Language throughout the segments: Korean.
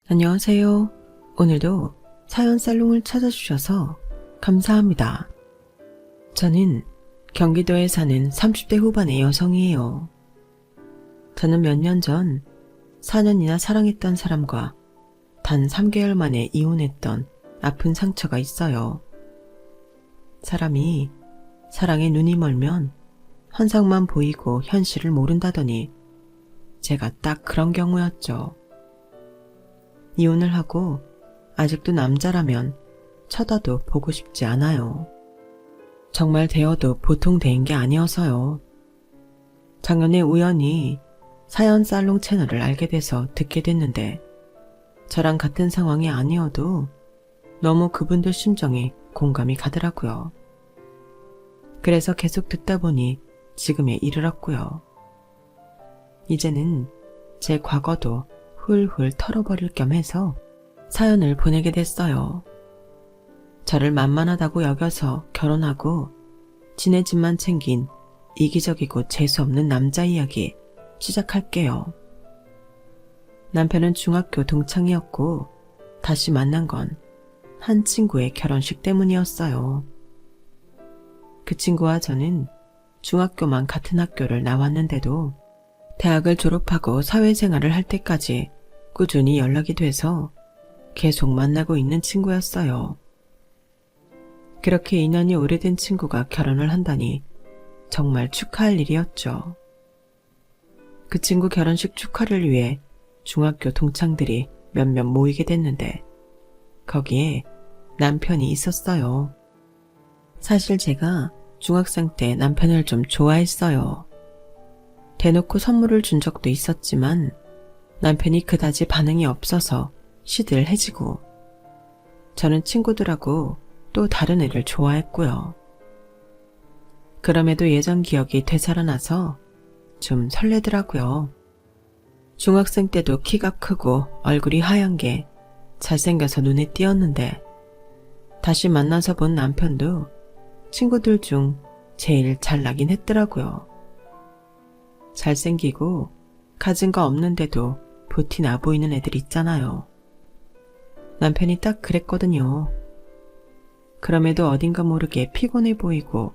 안녕하세요. 오늘도 사연 살롱을 찾아주셔서 감사합니다. 저는 경기도에 사는 30대 후반의 여성이에요. 저는 몇 년 전 4년이나 사랑했던 사람과 단 3개월 만에 이혼했던 아픈 상처가 있어요. 사람이 사랑에 눈이 멀면 환상만 보이고 현실을 모른다더니 제가 딱 그런 경우였죠. 이혼을 하고 아직도 남자라면 쳐다도 보고 싶지 않아요. 정말 대어도 보통 대인 게 아니어서요. 작년에 우연히 사연 살롱 채널을 알게 돼서 듣게 됐는데 저랑 같은 상황이 아니어도 너무 그분들 심정에 공감이 가더라고요. 그래서 계속 듣다 보니 지금에 이르렀고요. 이제는 제 과거도 훌훌 털어버릴 겸 해서 사연을 보내게 됐어요. 저를 만만하다고 여겨서 결혼하고 지네 집만 챙긴 이기적이고 재수없는 남자 이야기 시작할게요. 남편은 중학교 동창이었고 다시 만난 건 한 친구의 결혼식 때문이었어요. 그 친구와 저는 중학교만 같은 학교를 나왔는데도 대학을 졸업하고 사회생활을 할 때까지 꾸준히 연락이 돼서 계속 만나고 있는 친구였어요. 그렇게 인연이 오래된 친구가 결혼을 한다니 정말 축하할 일이었죠. 그 친구 결혼식 축하를 위해 중학교 동창들이 몇몇 모이게 됐는데 거기에 남편이 있었어요. 사실 제가 중학생 때 남편을 좀 좋아했어요. 대놓고 선물을 준 적도 있었지만 남편이 그다지 반응이 없어서 시들해지고 저는 친구들하고 또 다른 애를 좋아했고요. 그럼에도 예전 기억이 되살아나서 좀 설레더라고요. 중학생 때도 키가 크고 얼굴이 하얀 게 잘생겨서 눈에 띄었는데 다시 만나서 본 남편도 친구들 중 제일 잘나긴 했더라고요. 잘생기고 가진 거 없는데도 보티 나 보이는 애들 있잖아요. 남편이 딱 그랬거든요. 그럼에도 어딘가 모르게 피곤해 보이고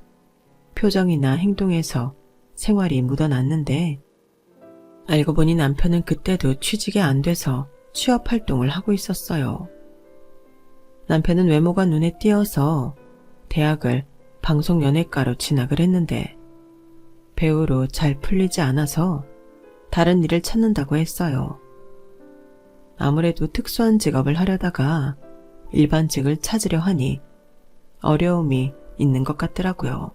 표정이나 행동에서 생활이 묻어났는데 알고 보니 남편은 그때도 취직이 안 돼서 취업 활동을 하고 있었어요. 남편은 외모가 눈에 띄어서 대학을 방송연예과로 진학을 했는데 배우로 잘 풀리지 않아서 다른 일을 찾는다고 했어요. 아무래도 특수한 직업을 하려다가 일반직을 찾으려 하니 어려움이 있는 것 같더라고요.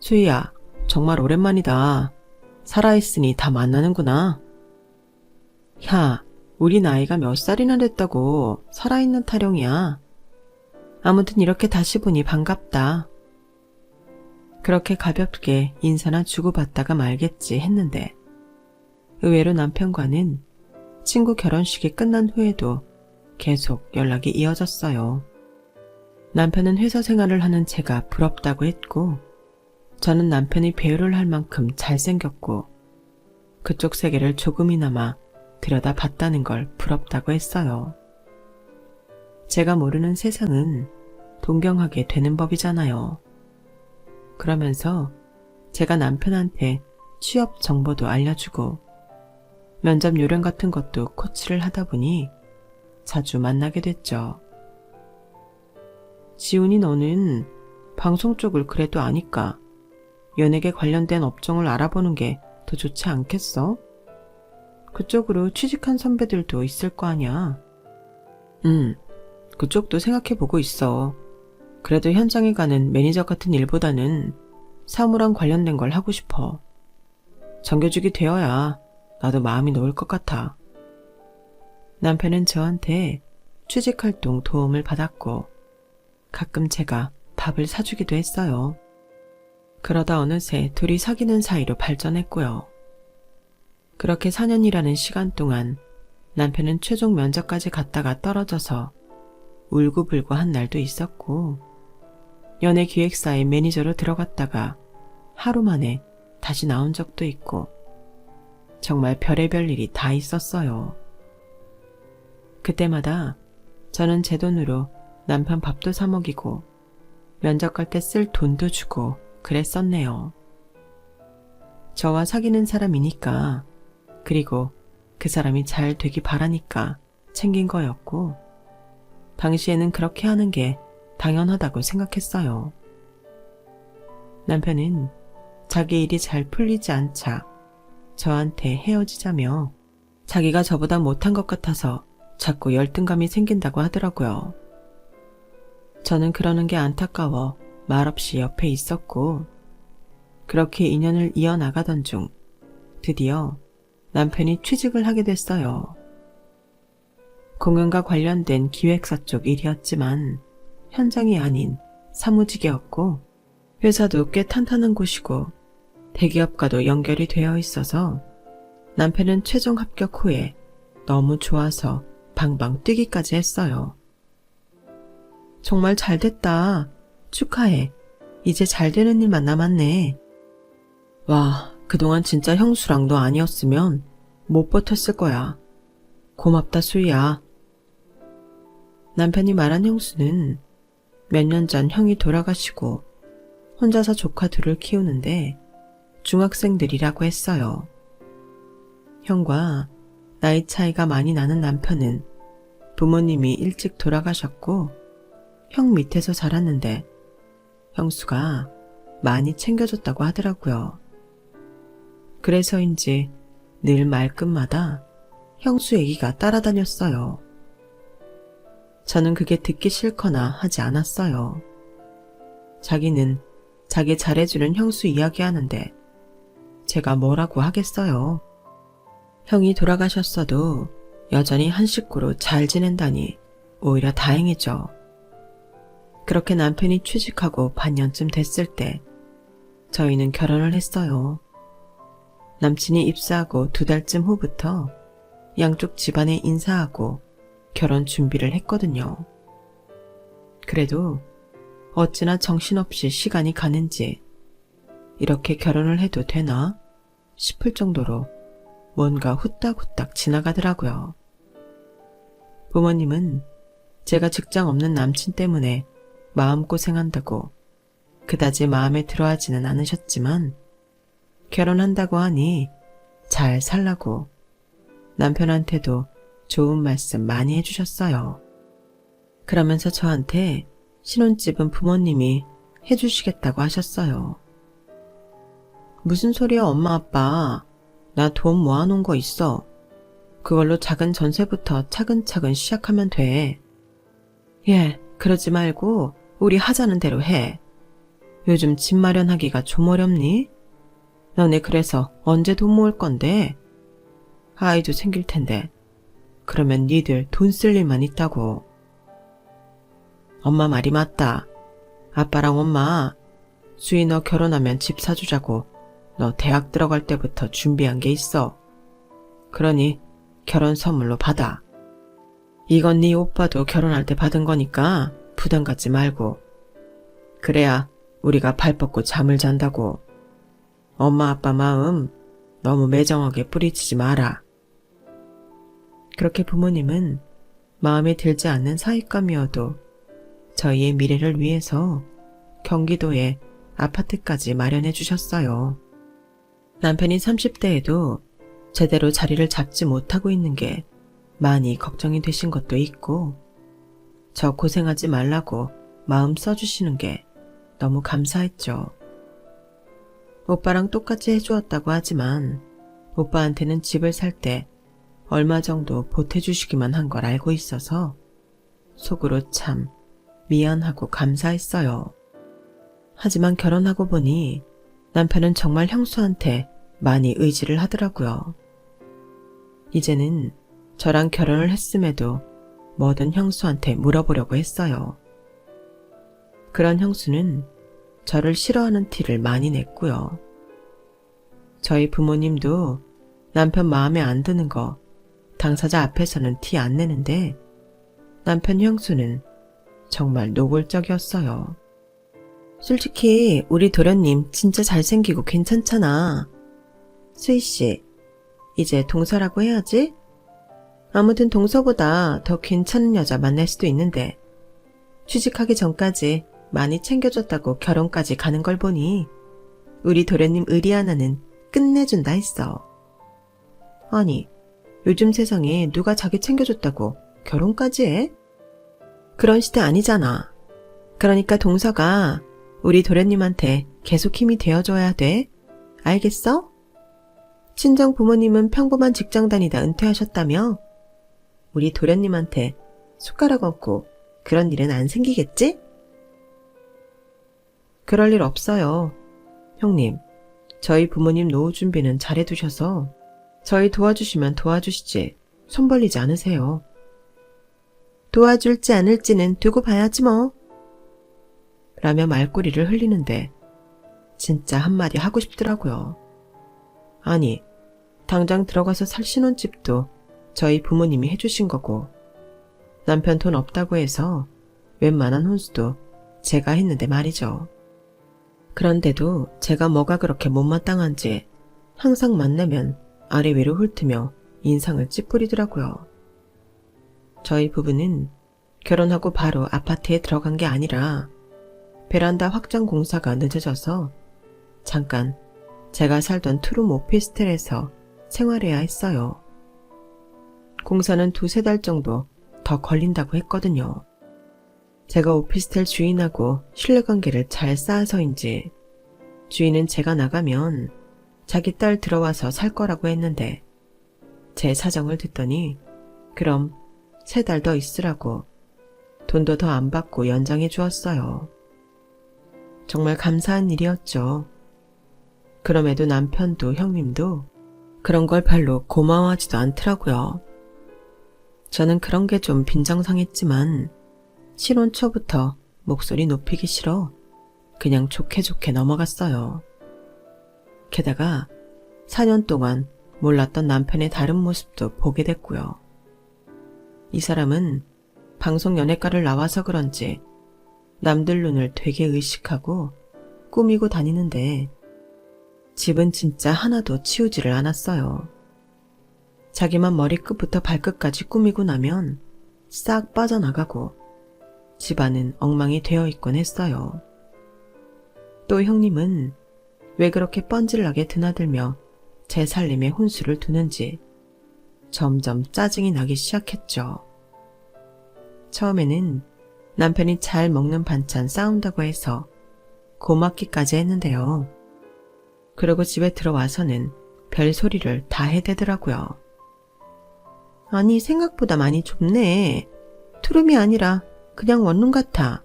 수희야, 정말 오랜만이다. 살아있으니 다 만나는구나. 야, 우리 나이가 몇 살이나 됐다고 살아있는 타령이야. 아무튼 이렇게 다시 보니 반갑다. 그렇게 가볍게 인사나 주고받다가 말겠지 했는데 의외로 남편과는 친구 결혼식이 끝난 후에도 계속 연락이 이어졌어요. 남편은 회사 생활을 하는 제가 부럽다고 했고 저는 남편이 배우를 할 만큼 잘생겼고 그쪽 세계를 조금이나마 들여다봤다는 걸 부럽다고 했어요. 제가 모르는 세상은 동경하게 되는 법이잖아요. 그러면서 제가 남편한테 취업 정보도 알려주고 면접 요령 같은 것도 코치를 하다 보니 자주 만나게 됐죠. 지훈이 너는 방송 쪽을 그래도 아니까 연예계 관련된 업종을 알아보는 게 더 좋지 않겠어? 그쪽으로 취직한 선배들도 있을 거 아냐. 그쪽도 생각해보고 있어. 그래도 현장에 가는 매니저 같은 일보다는 사무랑 관련된 걸 하고 싶어. 정규직이 되어야 나도 마음이 놓을 것 같아. 남편은 저한테 취직활동 도움을 받았고 가끔 제가 밥을 사주기도 했어요. 그러다 어느새 둘이 사귀는 사이로 발전했고요. 그렇게 4년이라는 시간 동안 남편은 최종 면접까지 갔다가 떨어져서 울고불고 한 날도 있었고 연예기획사의 매니저로 들어갔다가 하루 만에 다시 나온 적도 있고 정말 별의별 일이 다 있었어요. 그때마다 저는 제 돈으로 남편 밥도 사 먹이고 면접 갈 때 쓸 돈도 주고 그랬었네요. 저와 사귀는 사람이니까, 그리고 그 사람이 잘 되기 바라니까 챙긴 거였고, 당시에는 그렇게 하는 게 당연하다고 생각했어요. 남편은 자기 일이 잘 풀리지 않자 저한테 헤어지자며 자기가 저보다 못한 것 같아서 자꾸 열등감이 생긴다고 하더라고요. 저는 그러는 게 안타까워 말없이 옆에 있었고, 그렇게 인연을 이어나가던 중 드디어 남편이 취직을 하게 됐어요. 공연과 관련된 기획사 쪽 일이었지만 현장이 아닌 사무직이었고, 회사도 꽤 탄탄한 곳이고 대기업과도 연결이 되어 있어서 남편은 최종 합격 후에 너무 좋아서 방방 뛰기까지 했어요. 정말 잘 됐다. 축하해. 이제 잘 되는 일만 남았네. 와, 그동안 진짜 형수랑 너 아니었으면 못 버텼을 거야. 고맙다, 수희야. 남편이 말한 형수는 몇 년 전 형이 돌아가시고 혼자서 조카 둘을 키우는데 중학생들이라고 했어요. 형과 나이 차이가 많이 나는 남편은 부모님이 일찍 돌아가셨고 형 밑에서 자랐는데 형수가 많이 챙겨줬다고 하더라고요. 그래서인지 늘 말끝마다 형수 얘기가 따라다녔어요. 저는 그게 듣기 싫거나 하지 않았어요. 자기는 자기 잘해주는 형수 이야기하는데 제가 뭐라고 하겠어요. 형이 돌아가셨어도 여전히 한 식구로 잘 지낸다니 오히려 다행이죠. 그렇게 남편이 취직하고 반년쯤 됐을 때 저희는 결혼을 했어요. 남친이 입사하고 2달쯤 후부터 양쪽 집안에 인사하고 결혼 준비를 했거든요. 그래도 어찌나 정신없이 시간이 가는지 이렇게 결혼을 해도 되나 싶을 정도로 뭔가 후딱후딱 지나가더라고요. 부모님은 제가 직장 없는 남친 때문에 마음고생한다고 그다지 마음에 들어하지는 않으셨지만 결혼한다고 하니 잘 살라고 남편한테도 좋은 말씀 많이 해주셨어요. 그러면서 저한테 신혼집은 부모님이 해주시겠다고 하셨어요. 무슨 소리야 엄마 아빠. 나 돈 모아놓은 거 있어. 그걸로 작은 전세부터 차근차근 시작하면 돼. 예, 그러지 말고 우리 하자는 대로 해. 요즘 집 마련하기가 좀 어렵니? 너네 그래서 언제 돈 모을 건데? 아이도 생길 텐데. 그러면 니들 돈 쓸 일만 있다고. 엄마 말이 맞다. 아빠랑 엄마, 수희 너 결혼하면 집 사주자고 너 대학 들어갈 때부터 준비한 게 있어. 그러니 결혼 선물로 받아. 이건 네 오빠도 결혼할 때 받은 거니까 부담 갖지 말고. 그래야 우리가 발 뻗고 잠을 잔다고. 엄마 아빠 마음 너무 매정하게 뿌리치지 마라. 그렇게 부모님은 마음에 들지 않는 사윗감이어도 저희의 미래를 위해서 경기도에 아파트까지 마련해 주셨어요. 남편이 30대에도 제대로 자리를 잡지 못하고 있는 게 많이 걱정이 되신 것도 있고, 저 고생하지 말라고 마음 써주시는 게 너무 감사했죠. 오빠랑 똑같이 해주었다고 하지만 오빠한테는 집을 살 때 얼마 정도 보태주시기만 한 걸 알고 있어서 속으로 참 미안하고 감사했어요. 하지만 결혼하고 보니 남편은 정말 형수한테 많이 의지를 하더라고요. 이제는 저랑 결혼을 했음에도 뭐든 형수한테 물어보려고 했어요. 그런 형수는 저를 싫어하는 티를 많이 냈고요. 저희 부모님도 남편 마음에 안 드는 거 당사자 앞에서는 티 안 내는데 남편 형수는 정말 노골적이었어요. 솔직히 우리 도련님 진짜 잘생기고 괜찮잖아. 수희씨, 이제 동서라고 해야지? 아무튼 동서보다 더 괜찮은 여자 만날 수도 있는데 취직하기 전까지 많이 챙겨줬다고 결혼까지 가는 걸 보니 우리 도련님 의리 하나는 끝내준다 했어. 아니, 요즘 세상에 누가 자기 챙겨줬다고 결혼까지 해? 그런 시대 아니잖아. 그러니까 동서가 우리 도련님한테 계속 힘이 되어줘야 돼. 알겠어? 친정 부모님은 평범한 직장 다니다 은퇴하셨다며? 우리 도련님한테 숟가락 얹고 그런 일은 안 생기겠지? 그럴 일 없어요. 형님, 저희 부모님 노후 준비는 잘해두셔서 저희 도와주시면 도와주시지 손 벌리지 않으세요. 도와줄지 않을지는 두고 봐야지 뭐. 라며 말꼬리를 흘리는데 진짜 한마디 하고 싶더라고요. 아니, 당장 들어가서 살 신혼집도 저희 부모님이 해주신 거고 남편 돈 없다고 해서 웬만한 혼수도 제가 했는데 말이죠. 그런데도 제가 뭐가 그렇게 못마땅한지 항상 만나면 아래 위로 훑으며 인상을 찌푸리더라고요. 저희 부부는 결혼하고 바로 아파트에 들어간 게 아니라 베란다 확장 공사가 늦어져서 잠깐 제가 살던 투룸 오피스텔에서 생활해야 했어요. 공사는 2-3달 정도 더 걸린다고 했거든요. 제가 오피스텔 주인하고 신뢰관계를 잘 쌓아서인지 주인은 제가 나가면 자기 딸 들어와서 살 거라고 했는데 제 사정을 듣더니 그럼 3달 더 있으라고 돈도 더 안 받고 연장해 주었어요. 정말 감사한 일이었죠. 그럼에도 남편도 형님도 그런 걸 별로 고마워하지도 않더라고요. 저는 그런 게 좀 빈정상했지만 신혼 초부터 목소리 높이기 싫어 그냥 좋게 좋게 넘어갔어요. 게다가 4년 동안 몰랐던 남편의 다른 모습도 보게 됐고요. 이 사람은 방송 연예과를 나와서 그런지 남들 눈을 되게 의식하고 꾸미고 다니는데 집은 진짜 하나도 치우지를 않았어요. 자기만 머리끝부터 발끝까지 꾸미고 나면 싹 빠져나가고 집안은 엉망이 되어 있곤 했어요. 또 형님은 왜 그렇게 뻔질나게 드나들며 제 살림에 혼수를 두는지 점점 짜증이 나기 시작했죠. 처음에는 남편이 잘 먹는 반찬 싸운다고 해서 고맙기까지 했는데요. 그리고 집에 들어와서는 별소리를 다 해대더라고요. 아니, 생각보다 많이 좁네. 투룸이 아니라 그냥 원룸 같아.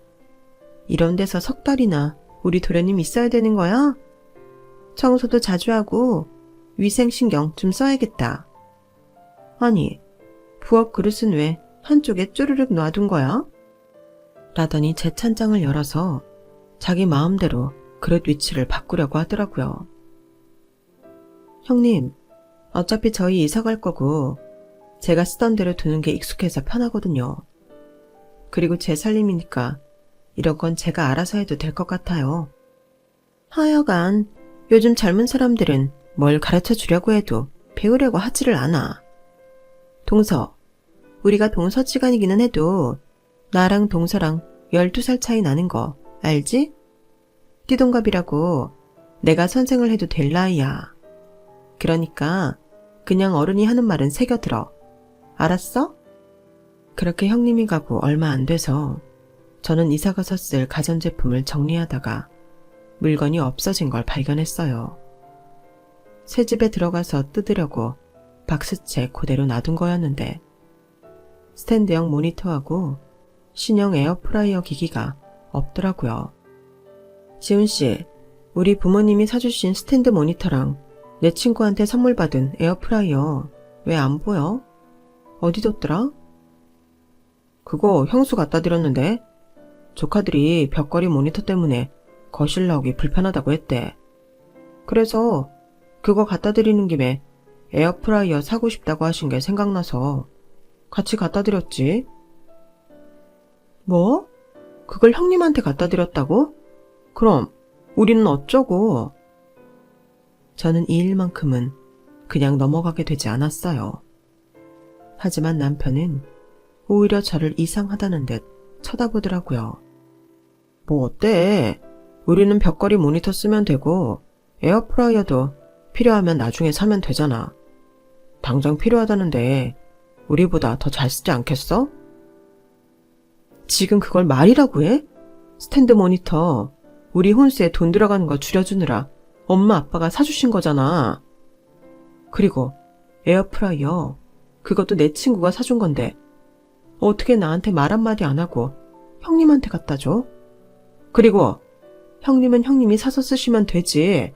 이런 데서 3달이나 우리 도련님 있어야 되는 거야? 청소도 자주 하고 위생신경 좀 써야겠다. 아니, 부엌 그릇은 왜 한쪽에 쪼르륵 놔둔 거야? 라더니 제 찬장을 열어서 자기 마음대로 그릇 위치를 바꾸려고 하더라고요. 형님, 어차피 저희 이사 갈 거고 제가 쓰던 대로 두는 게 익숙해서 편하거든요. 그리고 제 살림이니까 이런 건 제가 알아서 해도 될 것 같아요. 하여간 요즘 젊은 사람들은 뭘 가르쳐 주려고 해도 배우려고 하지를 않아. 동서, 우리가 동서지간이기는 해도 나랑 동서랑 12살 차이 나는 거 알지? 띠동갑이라고 내가 선생을 해도 될 나이야. 그러니까 그냥 어른이 하는 말은 새겨들어. 알았어? 그렇게 형님이 가고 얼마 안 돼서 저는 이사가서 쓸 가전제품을 정리하다가 물건이 없어진 걸 발견했어요. 새 집에 들어가서 뜯으려고 박스채 그대로 놔둔 거였는데 스탠드형 모니터하고 신형 에어프라이어 기기가 없더라고요. 지훈씨, 우리 부모님이 사주신 스탠드 모니터랑 내 친구한테 선물 받은 에어프라이어 왜 안 보여? 어디 뒀더라? 그거 형수 갖다 드렸는데 조카들이 벽걸이 모니터 때문에 거실 나오기 불편하다고 했대. 그래서 그거 갖다 드리는 김에 에어프라이어 사고 싶다고 하신 게 생각나서 같이 갖다 드렸지. 뭐? 그걸 형님한테 갖다 드렸다고? 그럼 우리는 어쩌고? 저는 이 일만큼은 그냥 넘어가게 되지 않았어요. 하지만 남편은 오히려 저를 이상하다는 듯 쳐다보더라고요. 뭐 어때? 우리는 벽걸이 모니터 쓰면 되고 에어프라이어도 필요하면 나중에 사면 되잖아. 당장 필요하다는데 우리보다 더 잘 쓰지 않겠어? 지금 그걸 말이라고 해? 스탠드 모니터 우리 혼수에 돈 들어가는 거 줄여주느라 엄마 아빠가 사주신 거잖아. 그리고 에어프라이어 그것도 내 친구가 사준 건데 어떻게 나한테 말 한마디 안 하고 형님한테 갖다 줘? 그리고 형님은 형님이 사서 쓰시면 되지.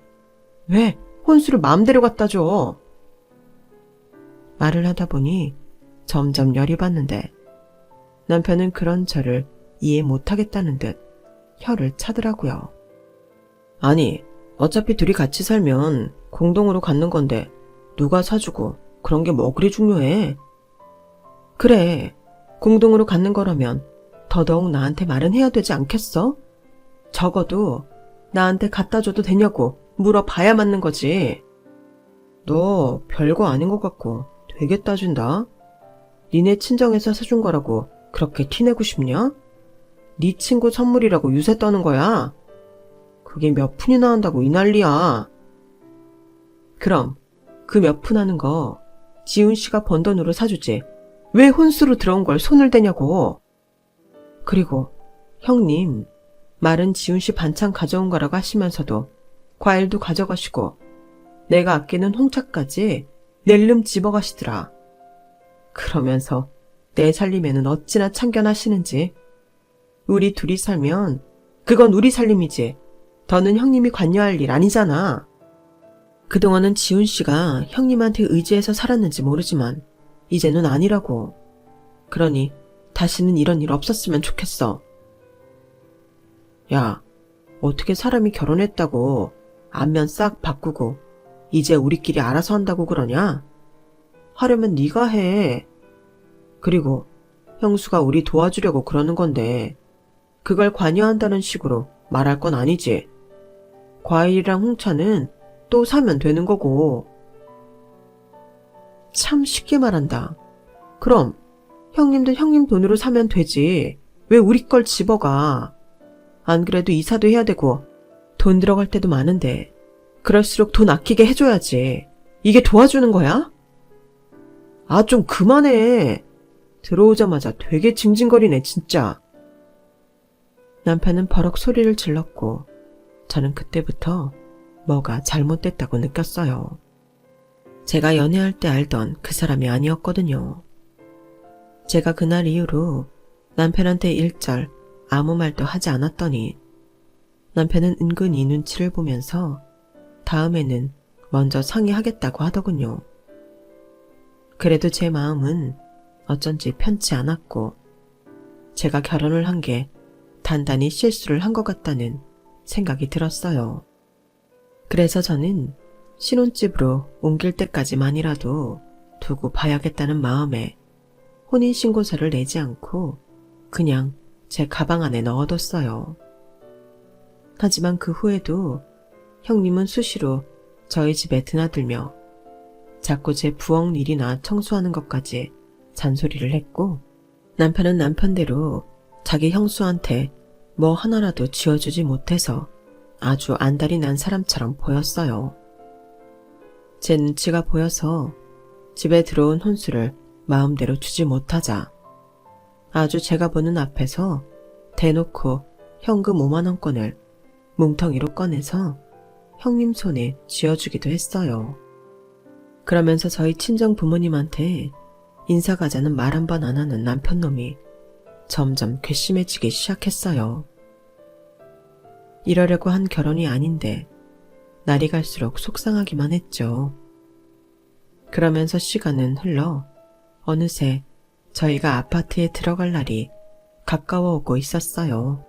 왜 혼수를 마음대로 갖다 줘? 말을 하다 보니 점점 열이 받는데 남편은 그런 저를 이해 못하겠다는 듯 혀를 차더라고요. 아니, 어차피 둘이 같이 살면 공동으로 갖는 건데 누가 사주고 그런 게 뭐 그리 중요해? 그래, 공동으로 갖는 거라면 더더욱 나한테 말은 해야 되지 않겠어? 적어도 나한테 갖다 줘도 되냐고 물어봐야 맞는 거지. 너 별거 아닌 것 같고 되게 따진다. 니네 친정에서 사준 거라고 그렇게 티내고 싶냐? 네 친구 선물이라고 유세 떠는 거야. 그게 몇 푼이나 한다고 이 난리야. 그럼 그 몇 푼 하는 거 지훈 씨가 번 돈으로 사주지. 왜 혼수로 들어온 걸 손을 대냐고. 그리고 형님, 말은 지훈 씨 반찬 가져온 거라고 하시면서도 과일도 가져가시고 내가 아끼는 홍차까지 낼름 집어가시더라. 그러면서 내 살림에는 어찌나 참견하시는지. 우리 둘이 살면 그건 우리 살림이지. 더는 형님이 관여할 일 아니잖아. 그동안은 지훈 씨가 형님한테 의지해서 살았는지 모르지만 이제는 아니라고. 그러니 다시는 이런 일 없었으면 좋겠어. 야, 어떻게 사람이 결혼했다고 안면 싹 바꾸고 이제 우리끼리 알아서 한다고 그러냐? 하려면 네가 해. 그리고 형수가 우리 도와주려고 그러는 건데 그걸 관여한다는 식으로 말할 건 아니지. 과일이랑 홍차는 또 사면 되는 거고. 참 쉽게 말한다. 그럼 형님도 형님 돈으로 사면 되지. 왜 우리 걸 집어가. 안 그래도 이사도 해야 되고 돈 들어갈 때도 많은데 그럴수록 돈 아끼게 해줘야지. 이게 도와주는 거야? 아, 좀 그만해. 들어오자마자 되게 징징거리네 진짜. 남편은 버럭 소리를 질렀고 저는 그때부터 뭐가 잘못됐다고 느꼈어요. 제가 연애할 때 알던 그 사람이 아니었거든요. 제가 그날 이후로 남편한테 일절 아무 말도 하지 않았더니 남편은 은근히 눈치를 보면서 다음에는 먼저 상의하겠다고 하더군요. 그래도 제 마음은 어쩐지 편치 않았고 제가 결혼을 한 게 단단히 실수를 한 것 같다는 생각이 들었어요. 그래서 저는 신혼집으로 옮길 때까지만이라도 두고 봐야겠다는 마음에 혼인신고서를 내지 않고 그냥 제 가방 안에 넣어뒀어요. 하지만 그 후에도 형님은 수시로 저희 집에 드나들며 자꾸 제 부엌 일이나 청소하는 것까지 잔소리를 했고 남편은 남편대로 자기 형수한테 뭐 하나라도 지어주지 못해서 아주 안달이 난 사람처럼 보였어요. 제 눈치가 보여서 집에 들어온 혼수를 마음대로 주지 못하자 아주 제가 보는 앞에서 대놓고 현금 5만원권을 뭉텅이로 꺼내서 형님 손에 쥐어주기도 했어요. 그러면서 저희 친정 부모님한테 인사 가자는 말 한 번 안 하는 남편놈이 점점 괘씸해지기 시작했어요. 이러려고 한 결혼이 아닌데 날이 갈수록 속상하기만 했죠. 그러면서 시간은 흘러 어느새 저희가 아파트에 들어갈 날이 가까워 오고 있었어요.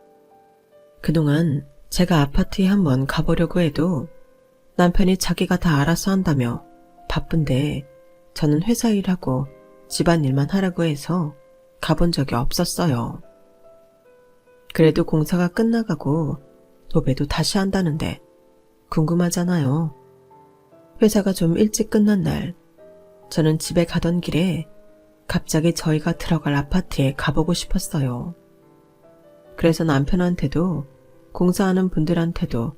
그동안 제가 아파트에 한번 가보려고 해도 남편이 자기가 다 알아서 한다며 바쁜데 저는 회사 일하고 집안일만 하라고 해서 가본 적이 없었어요. 그래도 공사가 끝나가고 도배도 다시 한다는데 궁금하잖아요. 회사가 좀 일찍 끝난 날 저는 집에 가던 길에 갑자기 저희가 들어갈 아파트에 가보고 싶었어요. 그래서 남편한테도 공사하는 분들한테도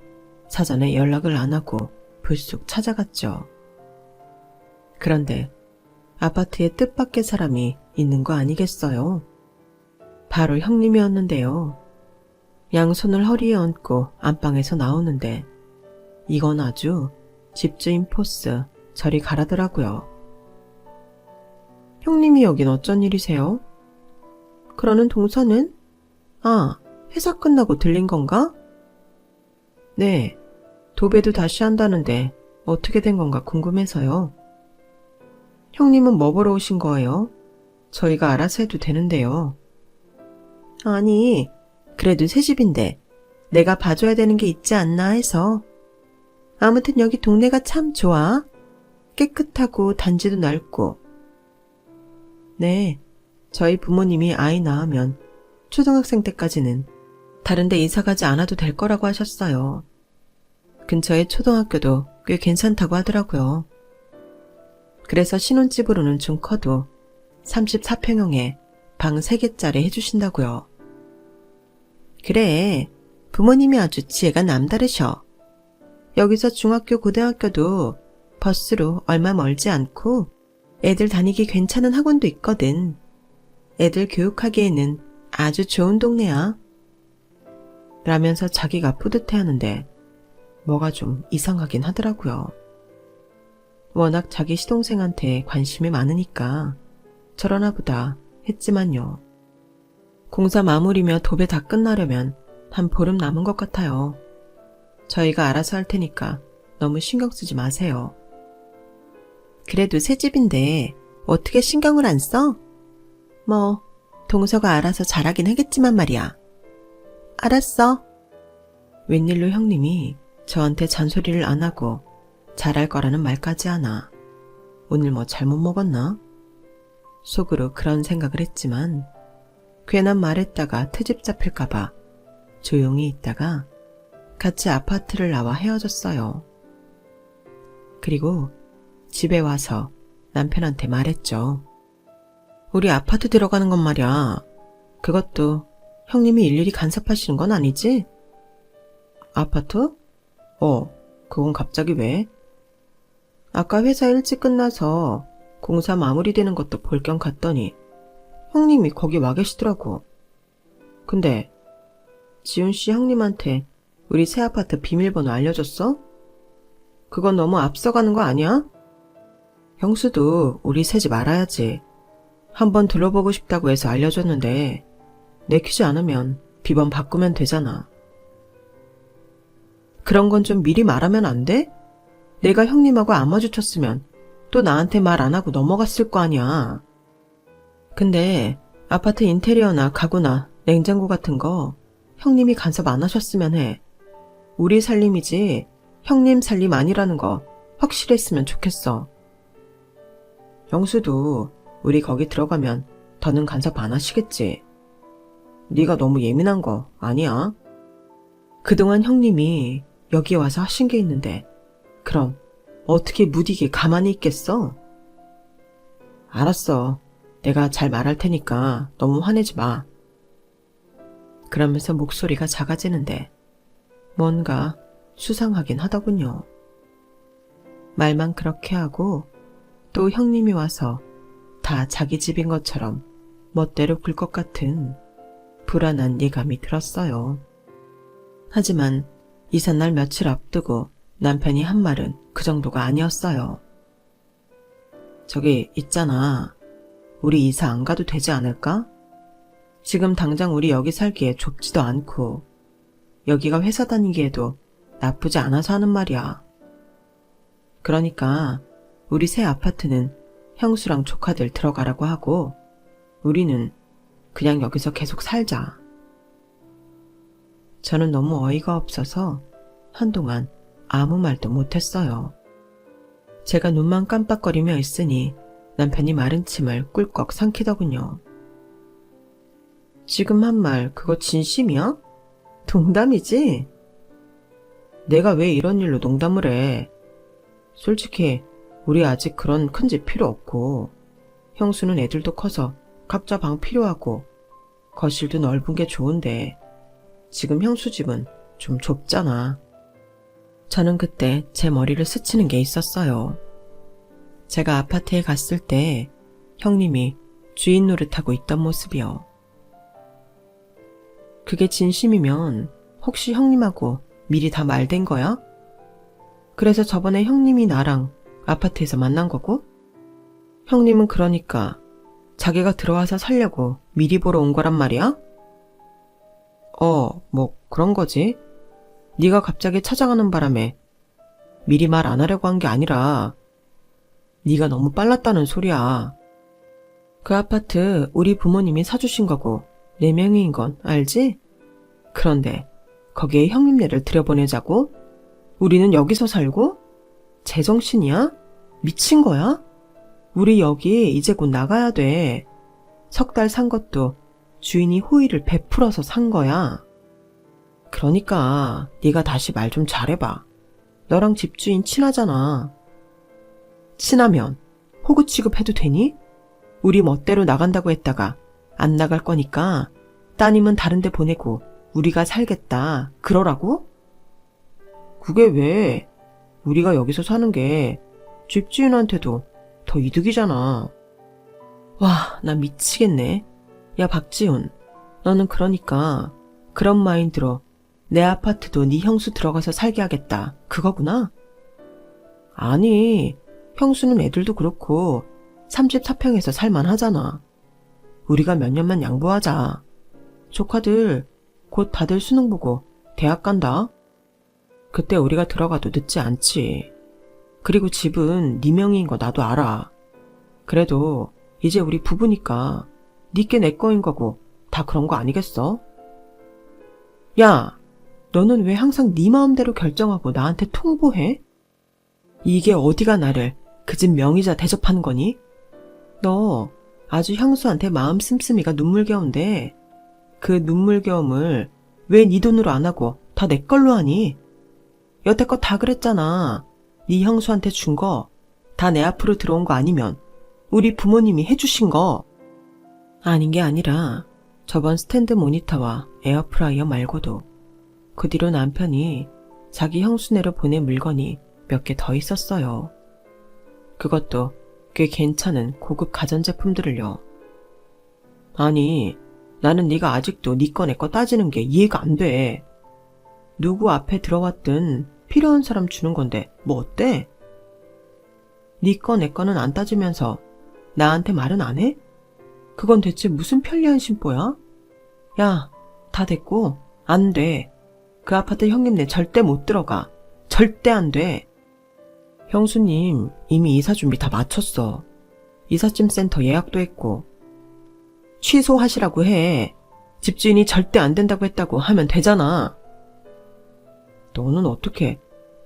사전에 연락을 안 하고 불쑥 찾아갔죠. 그런데 아파트에 뜻밖의 사람이 있는 거 아니겠어요? 바로 형님이었는데요. 양손을 허리에 얹고 안방에서 나오는데 이건 아주 집주인 포스 저리 가라더라고요. 형님이 여긴 어쩐 일이세요? 그러는 동서는 회사 끝나고 들린 건가? 네, 도배도 다시 한다는데 어떻게 된 건가 궁금해서요. 형님은 뭐 보러 오신 거예요? 저희가 알아서 해도 되는데요. 아니, 그래도 새 집인데 내가 봐줘야 되는 게 있지 않나 해서. 아무튼 여기 동네가 참 좋아. 깨끗하고 단지도 넓고. 네, 저희 부모님이 아이 낳으면 초등학생 때까지는 다른 데 이사 가지 않아도 될 거라고 하셨어요. 근처에 초등학교도 꽤 괜찮다고 하더라고요. 그래서 신혼집으로는 좀 커도 34평형에 방 3개짜리 해주신다고요. 그래, 부모님이 아주 지혜가 남다르셔. 여기서 중학교, 고등학교도 버스로 얼마 멀지 않고 애들 다니기 괜찮은 학원도 있거든. 애들 교육하기에는 아주 좋은 동네야. 라면서 자기가 뿌듯해하는데 뭐가 좀 이상하긴 하더라고요. 워낙 자기 시동생한테 관심이 많으니까 저러나 보다 했지만요. 공사 마무리며 도배 다 끝나려면 한 보름 남은 것 같아요. 저희가 알아서 할 테니까 너무 신경 쓰지 마세요. 그래도 새 집인데 어떻게 신경을 안 써? 뭐 동서가 알아서 잘하긴 하겠지만 말이야. 알았어. 웬일로 형님이 저한테 잔소리를 안 하고 잘할 거라는 말까지 하나. 오늘 뭐 잘못 먹었나? 속으로 그런 생각을 했지만 괜한 말했다가 트집 잡힐까봐 조용히 있다가 같이 아파트를 나와 헤어졌어요. 그리고 집에 와서 남편한테 말했죠. 우리 아파트 들어가는 건 말이야. 그것도 형님이 일일이 간섭하시는 건 아니지? 아파트? 그건 갑자기 왜? 아까 회사 일찍 끝나서 공사 마무리되는 것도 볼 겸 갔더니 형님이 거기 와 계시더라고. 근데 지훈씨 형님한테 우리 새 아파트 비밀번호 알려줬어? 그건 너무 앞서가는 거 아니야? 형수도 우리 새 집 알아야지. 한번 둘러보고 싶다고 해서 알려줬는데 내키지 않으면 비번 바꾸면 되잖아. 그런 건 좀 미리 말하면 안 돼? 내가 형님하고 안 마주쳤으면 또 나한테 말 안 하고 넘어갔을 거 아니야. 근데 아파트 인테리어나 가구나 냉장고 같은 거 형님이 간섭 안 하셨으면 해. 우리 살림이지 형님 살림 아니라는 거 확실했으면 좋겠어. 형수도 우리 거기 들어가면 더는 간섭 안 하시겠지. 네가 너무 예민한 거 아니야? 그동안 형님이 여기 와서 하신 게 있는데 그럼 어떻게 무디게 가만히 있겠어? 알았어. 내가 잘 말할 테니까 너무 화내지 마. 그러면서 목소리가 작아지는데 뭔가 수상하긴 하더군요. 말만 그렇게 하고 또 형님이 와서 다 자기 집인 것처럼 멋대로 굴 것 같은 불안한 예감이 들었어요. 하지만 이삿날 며칠 앞두고 남편이 한 말은 그 정도가 아니었어요. 저기 있잖아. 우리 이사 안 가도 되지 않을까? 지금 당장 우리 여기 살기에 좁지도 않고 여기가 회사 다니기에도 나쁘지 않아서 하는 말이야. 그러니까 우리 새 아파트는 형수랑 조카들 들어가라고 하고 우리는 그냥 여기서 계속 살자. 저는 너무 어이가 없어서 한동안 아무 말도 못했어요. 제가 눈만 깜빡거리며 있으니 남편이 마른 침을 꿀꺽 삼키더군요. 지금 한 말 그거 진심이야? 농담이지? 내가 왜 이런 일로 농담을 해? 솔직히 우리 아직 그런 큰 집 필요 없고 형수는 애들도 커서 각자 방 필요하고 거실도 넓은 게 좋은데 지금 형수 집은 좀 좁잖아. 저는 그때 제 머리를 스치는 게 있었어요. 제가 아파트에 갔을 때 형님이 주인 노릇하고 있던 모습이요. 그게 진심이면 혹시 형님하고 미리 다 말된 거야? 그래서 저번에 형님이 나랑 아파트에서 만난 거고? 형님은 그러니까 자기가 들어와서 살려고 미리 보러 온 거란 말이야? 뭐 그런 거지. 네가 갑자기 찾아가는 바람에 미리 말 안 하려고 한 게 아니라 네가 너무 빨랐다는 소리야. 그 아파트 우리 부모님이 사주신 거고 4명인 건 알지? 그런데 거기에 형님네를 들여보내자고? 우리는 여기서 살고? 제정신이야? 미친 거야? 우리 여기 이제 곧 나가야 돼. 석 달 산 것도 주인이 호의를 베풀어서 산 거야. 그러니까 네가 다시 말 좀 잘해봐. 너랑 집주인 친하잖아. 친하면 호구 취급해도 되니? 우리 멋대로 나간다고 했다가 안 나갈 거니까 따님은 다른 데 보내고 우리가 살겠다. 그러라고? 그게 왜? 우리가 여기서 사는 게 집주인한테도 더 이득이잖아. 와, 나 미치겠네. 야, 박지훈. 너는 그러니까 그런 마인드로 내 아파트도 네 형수 들어가서 살게 하겠다. 그거구나? 아니, 형수는 애들도 그렇고 34평에서 살만하잖아. 우리가 몇 년만 양보하자. 조카들 곧 다들 수능 보고 대학 간다. 그때 우리가 들어가도 늦지 않지. 그리고 집은 네 명인 거 나도 알아. 그래도 이제 우리 부부니까 니께 내 거인 거고 다 그런 거 아니겠어? 야, 너는 왜 항상 네 마음대로 결정하고 나한테 통보해? 이게 어디가 나를 그 집 명의자 대접하는 거니? 너 아주 형수한테 마음 씀씀이가 눈물겨운데 그 눈물겨움을 왜 네 돈으로 안 하고 다 내 걸로 하니? 여태껏 다 그랬잖아. 네 형수한테 준 거 다 내 앞으로 들어온 거 아니면 우리 부모님이 해주신 거. 아닌 게 아니라 저번 스탠드 모니터와 에어프라이어 말고도 그 뒤로 남편이 자기 형수네로 보낸 물건이 몇 개 더 있었어요. 그것도 꽤 괜찮은 고급 가전제품들을요. 아니, 나는 네가 아직도 네 거 내 거 따지는 게 이해가 안 돼. 누구 앞에 들어왔든 필요한 사람 주는 건데 뭐 어때? 네 거 내 거는 안 따지면서 나한테 말은 안 해? 그건 대체 무슨 편리한 심보야? 야, 다 됐고 안 돼. 그 아파트 형님네 절대 못 들어가. 절대 안 돼. 형수님 이미 이사 준비 다 마쳤어. 이삿짐 센터 예약도 했고. 취소하시라고 해. 집주인이 절대 안 된다고 했다고 하면 되잖아. 너는 어떻게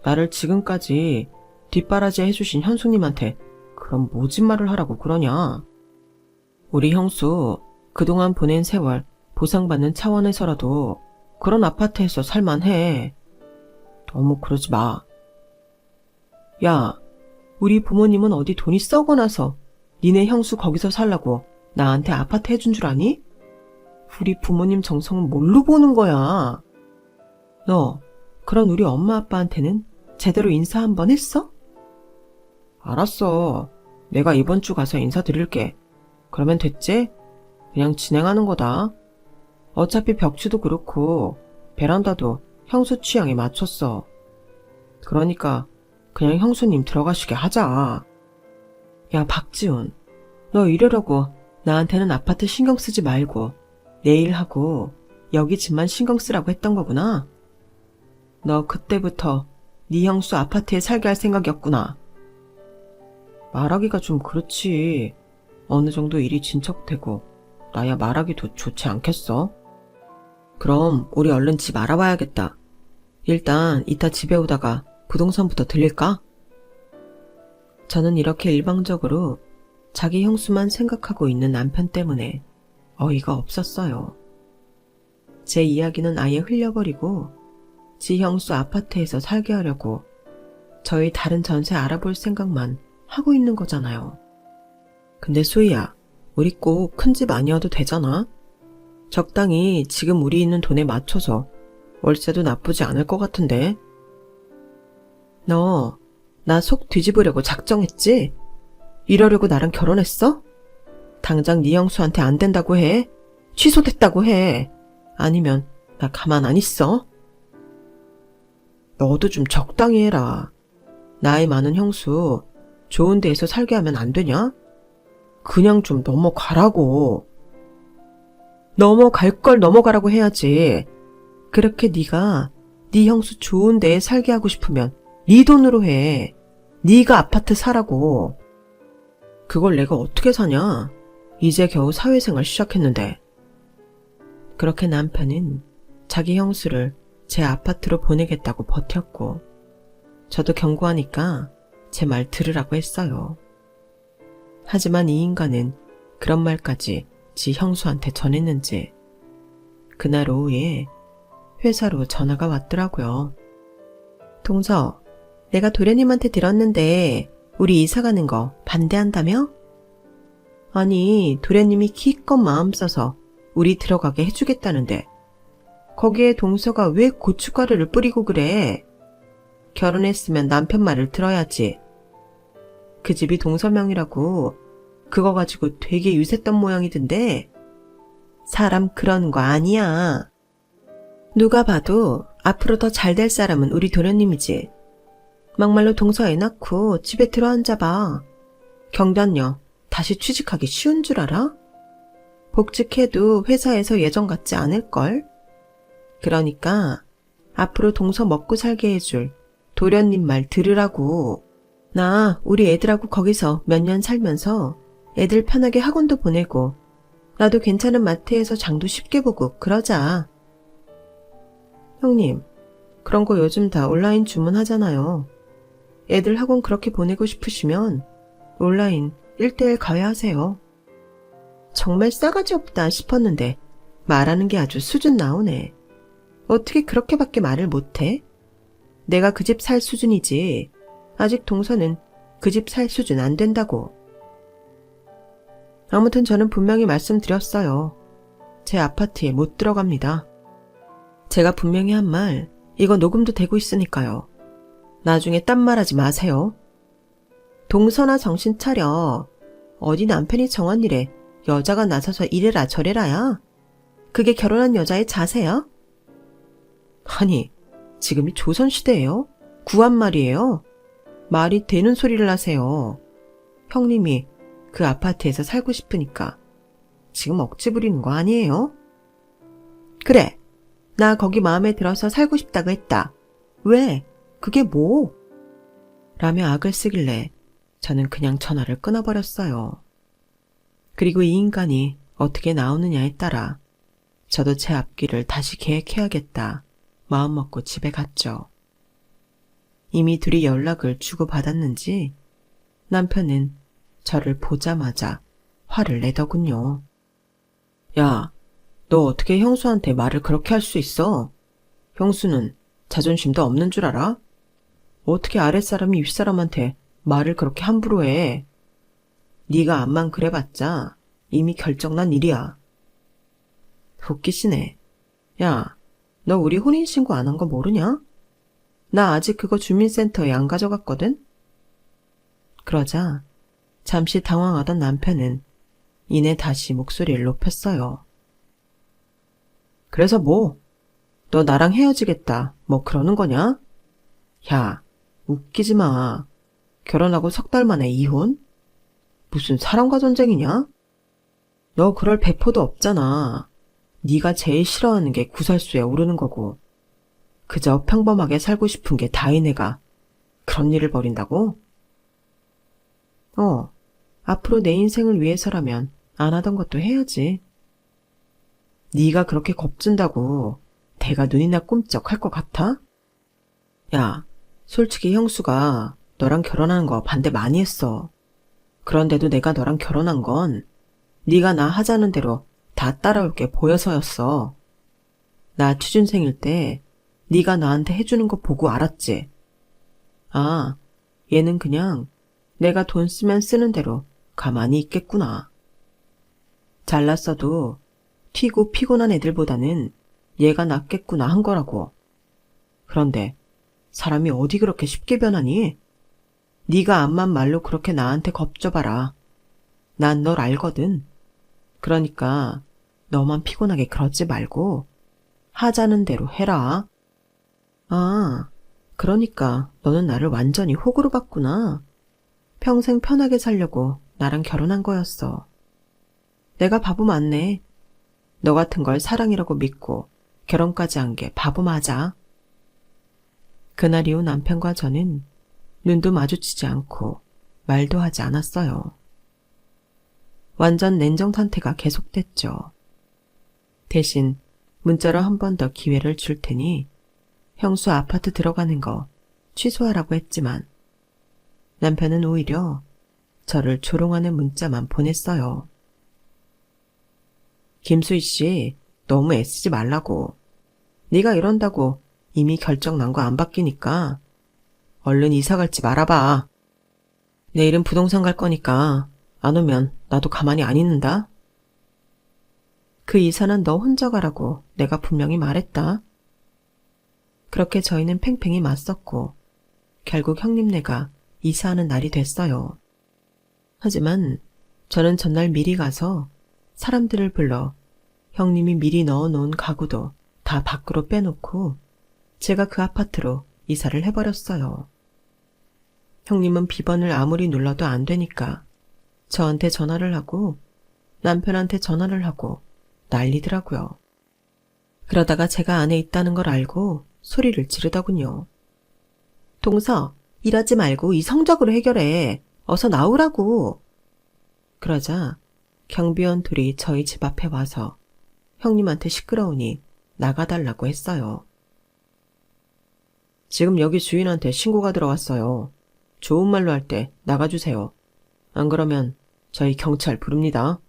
나를 지금까지 뒷바라지 해주신 현숙님한테 그런 모진 말을 하라고 그러냐. 우리 형수 그동안 보낸 세월 보상받는 차원에서라도 그런 아파트에서 살만해. 너무 그러지 마. 야, 우리 부모님은 어디 돈이 썩어나서 니네 형수 거기서 살라고 나한테 아파트 해준 줄 아니? 우리 부모님 정성은 뭘로 보는 거야? 너 그런 우리 엄마 아빠한테는 제대로 인사 한번 했어? 알았어. 내가 이번 주 가서 인사드릴게. 그러면 됐지? 그냥 진행하는 거다. 어차피 벽지도 그렇고 베란다도 형수 취향에 맞췄어. 그러니까 그냥 형수님 들어가시게 하자. 야, 박지훈. 너 이러려고 나한테는 아파트 신경 쓰지 말고 내일 하고 여기 집만 신경 쓰라고 했던 거구나. 너 그때부터 네 형수 아파트에 살게 할 생각이었구나. 말하기가 좀 그렇지. 어느 정도 일이 진척되고 나야 말하기도 좋지 않겠어? 그럼 우리 얼른 집 알아봐야겠다. 일단 이따 집에 오다가 부동산부터 들릴까? 저는 이렇게 일방적으로 자기 형수만 생각하고 있는 남편 때문에 어이가 없었어요. 제 이야기는 아예 흘려버리고 지 형수 아파트에서 살게 하려고 저희 다른 전세 알아볼 생각만 하고 있는 거잖아요. 근데 수희야, 우리 꼭 큰 집 아니어도 되잖아? 적당히 지금 우리 있는 돈에 맞춰서 월세도 나쁘지 않을 것 같은데. 너, 나 속 뒤집으려고 작정했지? 이러려고 나랑 결혼했어? 당장 네 형수한테 안 된다고 해. 취소됐다고 해. 아니면 나 가만 안 있어. 너도 좀 적당히 해라. 나이 많은 형수 좋은 데에서 살게 하면 안 되냐? 그냥 좀 넘어가라고. 넘어갈 걸 넘어가라고 해야지. 그렇게 네가 네 형수 좋은 데에 살게 하고 싶으면 네 돈으로 해. 네가 아파트 사라고. 그걸 내가 어떻게 사냐? 이제 겨우 사회생활 시작했는데. 그렇게 남편은 자기 형수를 제 아파트로 보내겠다고 버텼고, 저도 경고하니까 제 말 들으라고 했어요. 하지만 이 인간은 그런 말까지 지 형수한테 전했는지 그날 오후에 회사로 전화가 왔더라고요. 동서, 내가 도련님한테 들었는데 우리 이사 가는 거 반대한다며? 아니, 도련님이 기껏 마음 써서 우리 들어가게 해주겠다는데 거기에 동서가 왜 고춧가루를 뿌리고 그래? 결혼했으면 남편 말을 들어야지. 그 집이 동서명이라고 그거 가지고 되게 유세했던 모양이던데. 사람 그런 거 아니야. 누가 봐도 앞으로 더 잘 될 사람은 우리 도련님이지. 막말로 동서 애 낳고 집에 들어앉아봐. 경단녀 다시 취직하기 쉬운 줄 알아? 복직해도 회사에서 예전 같지 않을걸? 그러니까 앞으로 동서 먹고 살게 해줄 도련님 말 들으라고. 나 우리 애들하고 거기서 몇 년 살면서 애들 편하게 학원도 보내고 나도 괜찮은 마트에서 장도 쉽게 보고 그러자. 형님, 그런 거 요즘 다 온라인 주문하잖아요. 애들 학원 그렇게 보내고 싶으시면 온라인 1:1 가외하세요. 정말 싸가지 없다 싶었는데 말하는 게 아주 수준 나오네. 어떻게 그렇게밖에 말을 못해? 내가 그 집 살 수준이지. 아직 동서는 그 집 살 수준 안 된다고. 아무튼 저는 분명히 말씀드렸어요. 제 아파트에 못 들어갑니다. 제가 분명히 한 말, 이거 녹음도 되고 있으니까요. 나중에 딴 말하지 마세요. 동서나 정신 차려. 어디 남편이 정한 일에 여자가 나서서 이래라 저래라야. 그게 결혼한 여자의 자세야? 아니, 지금이 조선시대예요? 구한말이에요? 말이 되는 소리를 하세요. 형님이 그 아파트에서 살고 싶으니까 지금 억지 부리는 거 아니에요? 그래, 나 거기 마음에 들어서 살고 싶다고 했다. 왜? 그게 뭐? 라며 악을 쓰길래 저는 그냥 전화를 끊어버렸어요. 그리고 이 인간이 어떻게 나오느냐에 따라 저도 제 앞길을 다시 계획해야겠다 마음먹고 집에 갔죠. 이미 둘이 연락을 주고받았는지 남편은 저를 보자마자 화를 내더군요. 야, 너 어떻게 형수한테 말을 그렇게 할 수 있어? 형수는 자존심도 없는 줄 알아? 어떻게 아랫사람이 윗사람한테 말을 그렇게 함부로 해? 네가 암만 그래봤자 이미 결정난 일이야. 웃기시네. 야, 너 우리 혼인신고 안 한 거 모르냐? 나 아직 그거 주민센터에 안 가져갔거든? 그러자 잠시 당황하던 남편은 이내 다시 목소리를 높였어요. 그래서 뭐? 너 나랑 헤어지겠다 뭐 그러는 거냐? 야, 웃기지 마. 결혼하고 석 달 만에 이혼? 무슨 사랑과 전쟁이냐? 너 그럴 배포도 없잖아. 네가 제일 싫어하는 게 구설수에 오르는 거고 그저 평범하게 살고 싶은 게 다인 애가 그런 일을 벌인다고? 앞으로 내 인생을 위해서라면 안 하던 것도 해야지. 네가 그렇게 겁준다고 내가 눈이나 꼼짝할 것 같아? 야, 솔직히 형수가 너랑 결혼하는 거 반대 많이 했어. 그런데도 내가 너랑 결혼한 건 네가 나 하자는 대로 다 따라올 게 보여서였어. 나 취준생일 때 네가 나한테 해주는 거 보고 알았지. 아, 얘는 그냥 내가 돈 쓰면 쓰는 대로 가만히 있겠구나. 잘났어도 튀고 피곤한 애들보다는 얘가 낫겠구나 한 거라고. 그런데 사람이 어디 그렇게 쉽게 변하니? 네가 암만 말로 그렇게 나한테 겁줘봐라. 난 널 알거든. 그러니까 너만 피곤하게 그러지 말고 하자는 대로 해라. 아, 그러니까 너는 나를 완전히 호구로 봤구나. 평생 편하게 살려고 나랑 결혼한 거였어. 내가 바보 맞네. 너 같은 걸 사랑이라고 믿고 결혼까지 한 게 바보 맞아. 그날 이후 남편과 저는 눈도 마주치지 않고 말도 하지 않았어요. 완전 냉정 상태가 계속됐죠. 대신 문자로 한 번 더 기회를 줄 테니 형수 아파트 들어가는 거 취소하라고 했지만 남편은 오히려 저를 조롱하는 문자만 보냈어요. 김수희 씨, 너무 애쓰지 말라고. 네가 이런다고 이미 결정 난 거 안 바뀌니까 얼른 이사 갈지 말아봐. 내일은 부동산 갈 거니까 안 오면 나도 가만히 안 있는다. 그 이사는 너 혼자 가라고 내가 분명히 말했다. 그렇게 저희는 팽팽히 맞섰고 결국 형님네가 이사하는 날이 됐어요. 하지만 저는 전날 미리 가서 사람들을 불러 형님이 미리 넣어놓은 가구도 다 밖으로 빼놓고 제가 그 아파트로 이사를 해버렸어요. 형님은 비번을 아무리 눌러도 안 되니까 저한테 전화를 하고 남편한테 전화를 하고 난리더라고요. 그러다가 제가 안에 있다는 걸 알고 소리를 지르더군요. 동서, 일하지 말고 이 성적으로 해결해. 어서 나오라고. 그러자 경비원 둘이 저희 집 앞에 와서 형님한테 시끄러우니 나가달라고 했어요. 지금 여기 주인한테 신고가 들어왔어요. 좋은 말로 할 때 나가주세요. 안 그러면 저희 경찰 부릅니다.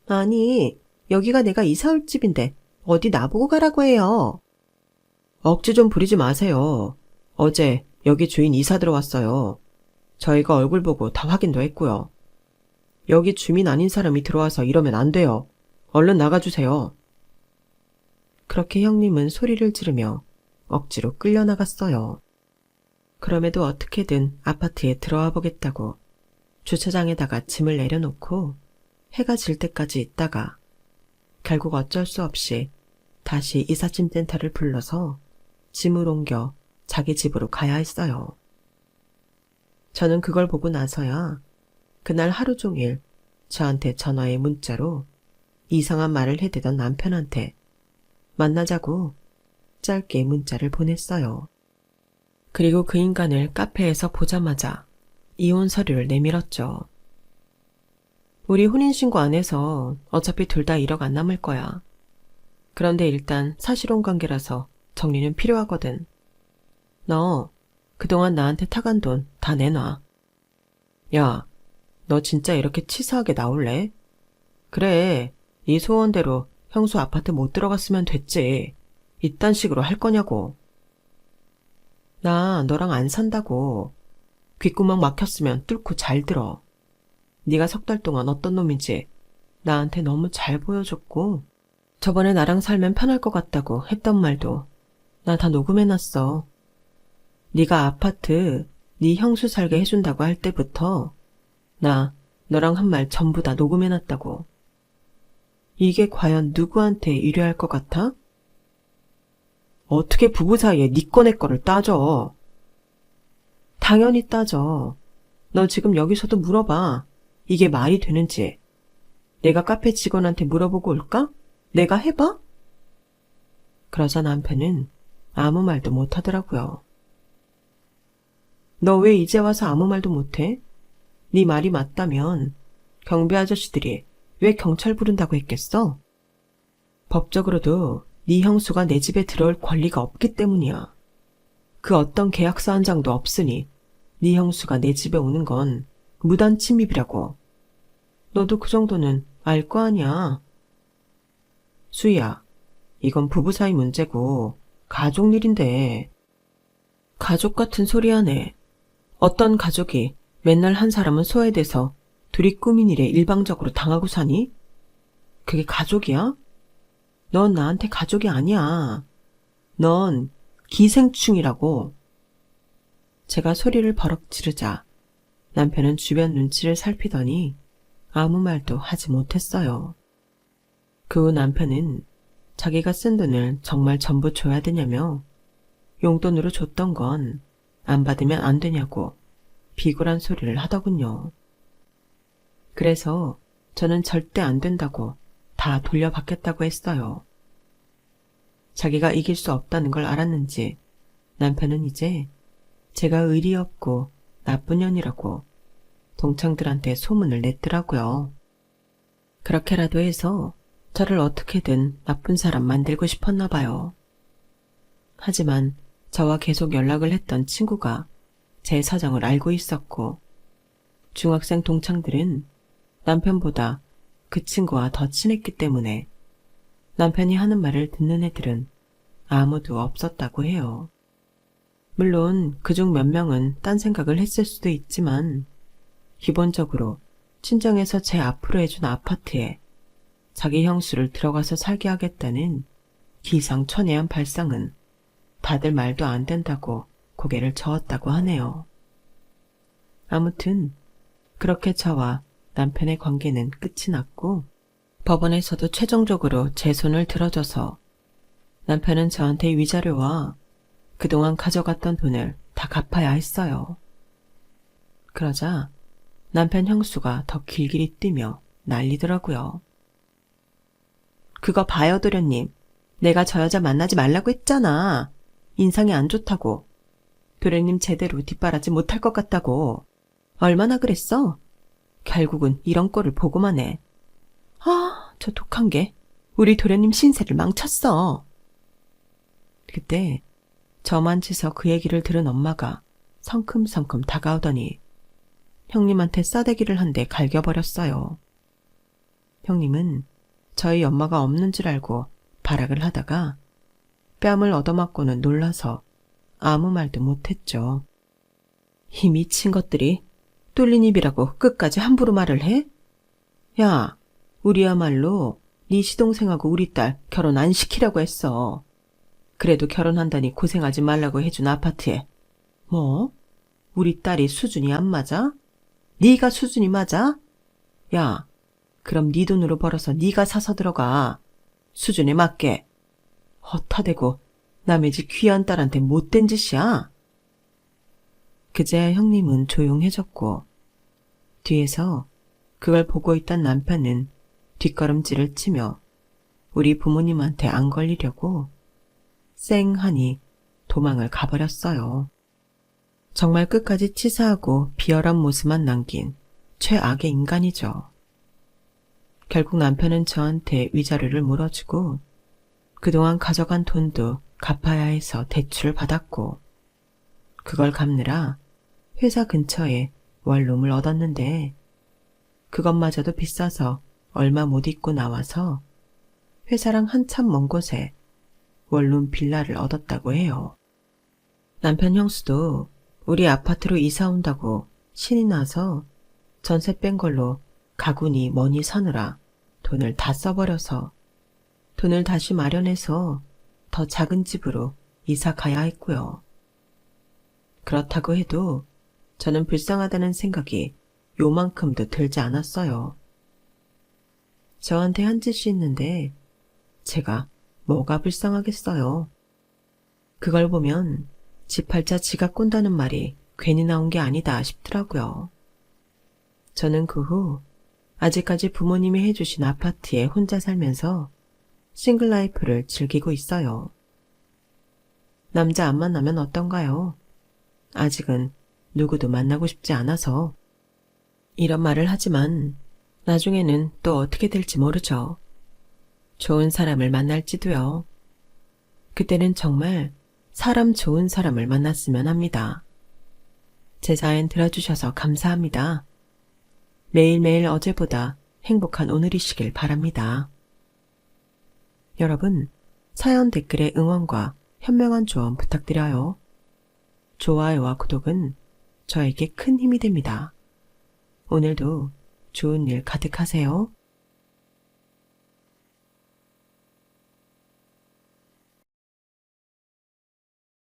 아니, 여기가 내가 이사 올 집인데 어디 나보고 가라고 해요. 억지 좀 부리지 마세요. 어제 여기 주인 이사 들어왔어요. 저희가 얼굴 보고 다 확인도 했고요. 여기 주민 아닌 사람이 들어와서 이러면 안 돼요. 얼른 나가주세요. 그렇게 형님은 소리를 지르며 억지로 끌려나갔어요. 그럼에도 어떻게든 아파트에 들어와 보겠다고 주차장에다가 짐을 내려놓고 해가 질 때까지 있다가 결국 어쩔 수 없이 다시 이삿짐 센터를 불러서 짐을 옮겨 자기 집으로 가야 했어요. 저는 그걸 보고 나서야 그날 하루 종일 저한테 전화에 문자로 이상한 말을 해대던 남편한테 만나자고 짧게 문자를 보냈어요. 그리고 그 인간을 카페에서 보자마자 이혼 서류를 내밀었죠. 우리 혼인신고 안 해서 어차피 둘 다 1억 안 남을 거야. 그런데 일단 사실혼 관계라서 정리는 필요하거든. 너 그동안 나한테 타간 돈 다 내놔. 야, 너 진짜 이렇게 치사하게 나올래? 그래, 네 소원대로 형수 아파트 못 들어갔으면 됐지. 이딴 식으로 할 거냐고. 나 너랑 안 산다고. 귓구멍 막혔으면 뚫고 잘 들어. 네가 석 달 동안 어떤 놈인지 나한테 너무 잘 보여줬고 저번에 나랑 살면 편할 것 같다고 했던 말도 나 다 녹음해놨어. 네가 아파트 네 형수 살게 해준다고 할 때부터 나 너랑 한 말 전부 다 녹음해놨다고. 이게 과연 누구한테 유리할 것 같아? 어떻게 부부 사이에 네 거 내 거를 따져? 당연히 따져. 너 지금 여기서도 물어봐. 이게 말이 되는지. 내가 카페 직원한테 물어보고 올까? 내가 해봐? 그러자 남편은 아무 말도 못하더라고요. 너 왜 이제 와서 아무 말도 못해? 네 말이 맞다면 경비 아저씨들이 왜 경찰 부른다고 했겠어? 법적으로도 네 형수가 내 집에 들어올 권리가 없기 때문이야. 그 어떤 계약서 한 장도 없으니 네 형수가 내 집에 오는 건 무단 침입이라고. 너도 그 정도는 알 거 아니야. 수희야, 이건 부부 사이 문제고 가족 일인데. 가족 같은 소리 하네. 어떤 가족이 맨날 한 사람은 소외돼서 둘이 꾸민 일에 일방적으로 당하고 사니? 그게 가족이야? 넌 나한테 가족이 아니야. 넌 기생충이라고. 제가 소리를 버럭 지르자 남편은 주변 눈치를 살피더니 아무 말도 하지 못했어요. 그 후 남편은 자기가 쓴 돈을 정말 전부 줘야 되냐며 용돈으로 줬던 건 안 받으면 안 되냐고 비굴한 소리를 하더군요. 그래서 저는 절대 안 된다고 다 돌려받겠다고 했어요. 자기가 이길 수 없다는 걸 알았는지 남편은 이제 제가 의리 없고 나쁜 년이라고 동창들한테 소문을 냈더라고요. 그렇게라도 해서 저를 어떻게든 나쁜 사람 만들고 싶었나 봐요. 하지만 저와 계속 연락을 했던 친구가 제 사정을 알고 있었고 중학생 동창들은 남편보다 그 친구와 더 친했기 때문에 남편이 하는 말을 듣는 애들은 아무도 없었다고 해요. 물론 그중 몇 명은 딴 생각을 했을 수도 있지만 기본적으로 친정에서 제 앞으로 해준 아파트에 자기 형수를 들어가서 살게 하겠다는 기상천외한 발상은 다들 말도 안 된다고 고개를 저었다고 하네요. 아무튼 그렇게 저와 남편의 관계는 끝이 났고 법원에서도 최종적으로 제 손을 들어줘서 남편은 저한테 위자료와 그동안 가져갔던 돈을 다 갚아야 했어요. 그러자 남편 형수가 더 길길이 뛰며 난리더라고요. 그거 봐요 도련님. 내가 저 여자 만나지 말라고 했잖아. 인상이 안 좋다고. 도련님 제대로 뒷바라지 못할 것 같다고. 얼마나 그랬어? 결국은 이런 꼴을 보고만 해. 아, 저 독한 게 우리 도련님 신세를 망쳤어. 그때 저만 치서 그 얘기를 들은 엄마가 성큼성큼 다가오더니 형님한테 싸대기를 한 대 갈겨버렸어요. 형님은 저희 엄마가 없는 줄 알고 발악을 하다가 뺨을 얻어맞고는 놀라서 아무 말도 못했죠. 이 미친 것들이 뚫린 입이라고 끝까지 함부로 말을 해? 야, 우리야말로 네 시동생하고 우리 딸 결혼 안 시키려고 했어. 그래도 결혼한다니 고생하지 말라고 해준 아파트에 뭐? 우리 딸이 수준이 안 맞아? 네가 수준이 맞아? 야, 그럼 네 돈으로 벌어서 네가 사서 들어가. 수준에 맞게. 허타대고 남의 집 귀한 딸한테 못된 짓이야. 그제야 형님은 조용해졌고 뒤에서 그걸 보고 있던 남편은 뒷걸음질을 치며 우리 부모님한테 안 걸리려고 쌩하니 도망을 가버렸어요. 정말 끝까지 치사하고 비열한 모습만 남긴 최악의 인간이죠. 결국 남편은 저한테 위자료를 물어주고 그동안 가져간 돈도 갚아야 해서 대출을 받았고 그걸 갚느라 회사 근처에 원룸을 얻었는데 그것마저도 비싸서 얼마 못 입고 나와서 회사랑 한참 먼 곳에 원룸 빌라를 얻었다고 해요. 남편 형수도 우리 아파트로 이사 온다고 신이 나서 전세 뺀 걸로 가구니 뭐니 사느라 돈을 다 써버려서 돈을 다시 마련해서 더 작은 집으로 이사 가야 했고요. 그렇다고 해도 저는 불쌍하다는 생각이 요만큼도 들지 않았어요. 저한테 한 짓이 있는데 제가 뭐가 불쌍하겠어요. 그걸 보면 집 팔자 지가 꼰다는 말이 괜히 나온 게 아니다 싶더라고요. 저는 그 후 아직까지 부모님이 해주신 아파트에 혼자 살면서 싱글 라이프를 즐기고 있어요. 남자 안 만나면 어떤가요? 아직은 누구도 만나고 싶지 않아서. 이런 말을 하지만 나중에는 또 어떻게 될지 모르죠. 좋은 사람을 만날지도요. 그때는 정말 사람 좋은 사람을 만났으면 합니다. 제 사연 들어주셔서 감사합니다. 매일매일 어제보다 행복한 오늘이시길 바랍니다. 여러분, 사연 댓글에 응원과 현명한 조언 부탁드려요. 좋아요와 구독은 저에게 큰 힘이 됩니다. 오늘도 좋은 일 가득하세요.